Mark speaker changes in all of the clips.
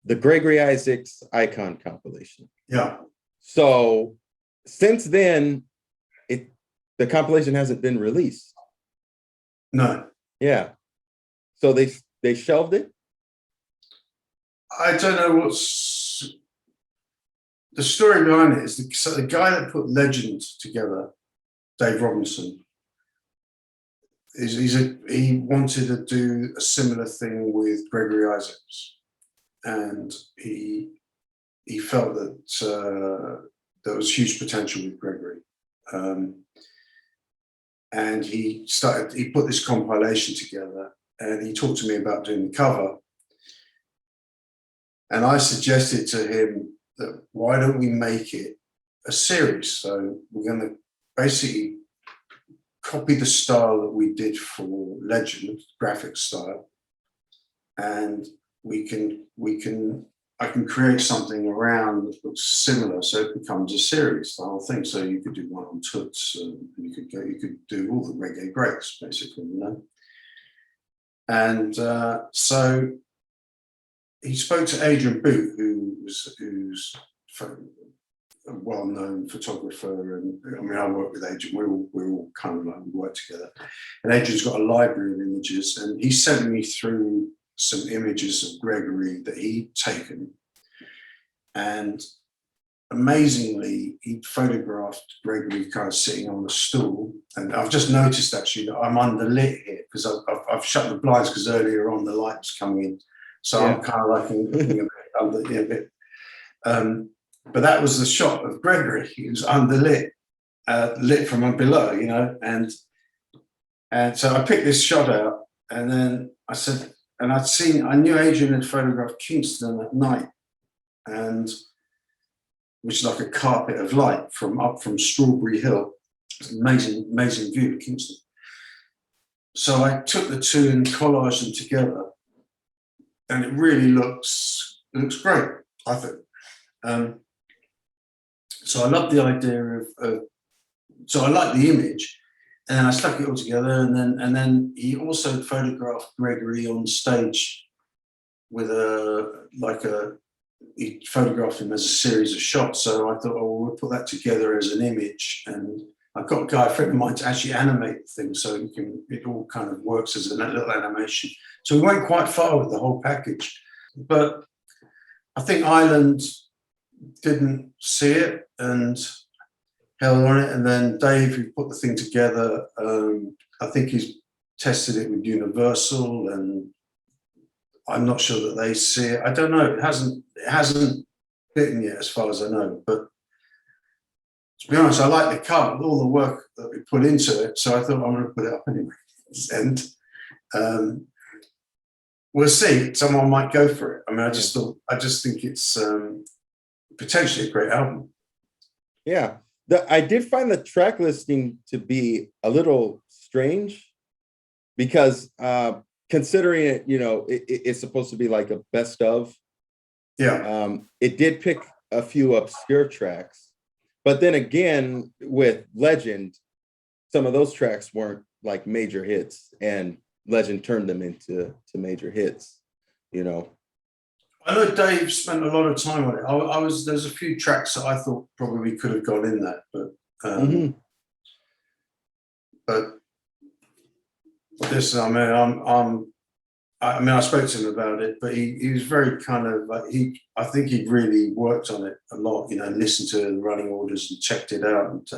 Speaker 1: the Gregory Isaacs Ikon compilation.
Speaker 2: Yeah.
Speaker 1: So since then, the compilation hasn't been released.
Speaker 2: No.
Speaker 1: Yeah. So they shelved it?
Speaker 2: I don't know what's the story behind it. Is the guy that put Legend together, Dave Robinson, he wanted to do a similar thing with Gregory Isaacs, and he felt that there was huge potential with Gregory, and he put this compilation together, and he talked to me about doing the cover, and I suggested to him that why don't we make it a series? So we're going to basically copy the style that we did for Legend, graphic style, and I can create something around that looks similar, so it becomes a series, the whole thing. So you could do one on Toots, and you could do all the reggae greats, basically, you know. And so he spoke to Adrian Booth, who's a well-known photographer, and I mean, I work with Adrian. We're all kind of like, we work together. And Adrian's got a library of images, and he sent me through some images of Gregory that he'd taken, and amazingly, he'd photographed Gregory kind of sitting on a stool. And I've just noticed actually that I'm underlit here because I've shut the blinds because earlier on the light was coming in, so yeah. I'm kind of like looking a bit. But that was the shot of Gregory. He was underlit, lit from below, you know, and so I picked this shot out, and then I said, and I knew Adrian had photographed Kingston at night, and which is like a carpet of light up from Strawberry Hill. It's an amazing view of Kingston. So I took the two and collaged them together, and it really looks great, I think. So I love the idea of so I like the image, and then I stuck it all together, and then he also photographed Gregory on stage with he photographed him as a series of shots. So I thought, oh, we'll put that together as an image, and I've got a friend of mine to actually animate the thing, so it all kind of works as a little animation. So we went quite far with the whole package, but I think Ireland didn't see it and held on it, and then Dave, who put the thing together, I think he's tested it with Universal, and I'm not sure that they see it. I don't know. It hasn't bitten yet, as far as I know. But to be honest, I like the cover, all the work that we put into it. So I thought I'm going to put it up anyway. And we'll see. Someone might go for it. I mean, I just think it's potentially a great album.
Speaker 1: Yeah, I did find the track listing to be a little strange because. Considering it, you know, it's supposed to be like a best of.
Speaker 2: Yeah.
Speaker 1: It did pick a few obscure tracks, but then again, with Legend, some of those tracks weren't like major hits, and Legend turned them into major hits. You know.
Speaker 2: I know Dave spent a lot of time on it. There's a few tracks that I thought probably could have gone in that, but. This, I mean, I spoke to him about it, but he was very kind of like I think he'd really worked on it a lot, you know, listened to the running orders and checked it out, and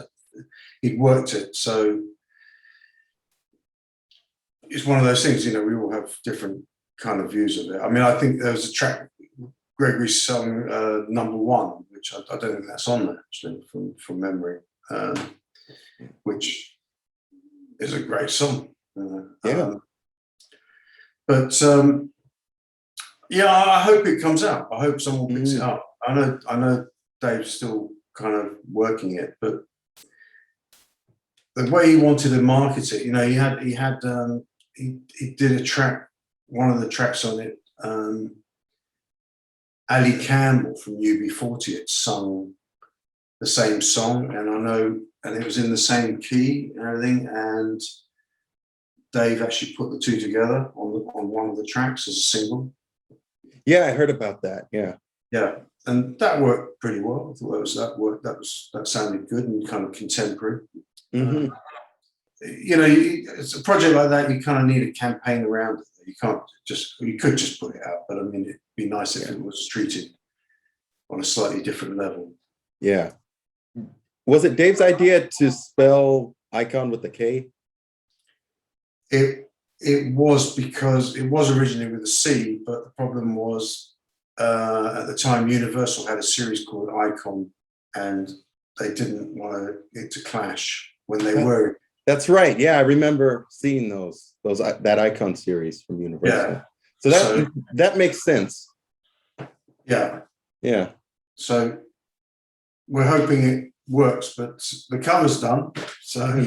Speaker 2: he'd worked it. So it's one of those things, you know, we all have different kind of views of it. I mean, I think there was a track, Gregory's song Number One, which I don't think that's on there actually from memory, which is a great song. But yeah, I hope it comes out. I hope someone picks it up. I know Dave's still kind of working it, but the way he wanted to market it, you know, he did a track, one of the tracks on it. Ali Campbell from UB40 had sung the same song, and I know, and it was in the same key and everything, and Dave actually put the two together on one of the tracks as a single.
Speaker 1: Yeah, I heard about that. Yeah.
Speaker 2: Yeah, and that worked pretty well. I thought that sounded good and kind of contemporary.
Speaker 1: Hmm.
Speaker 2: It's a project like that. You kind of need a campaign around it. You could just put it out, but I mean, it'd be nice if it was treated on a slightly different level.
Speaker 1: Yeah. Was it Dave's idea to spell icon with a K?
Speaker 2: It was, because it was originally with a C, but the problem was at the time Universal had a series called Ikon, and they didn't want it to clash when they were.
Speaker 1: That's right. Yeah, I remember seeing that Icon series from Universal.
Speaker 2: Yeah.
Speaker 1: So that makes sense.
Speaker 2: Yeah.
Speaker 1: Yeah.
Speaker 2: So we're hoping it works, but the cover's done. So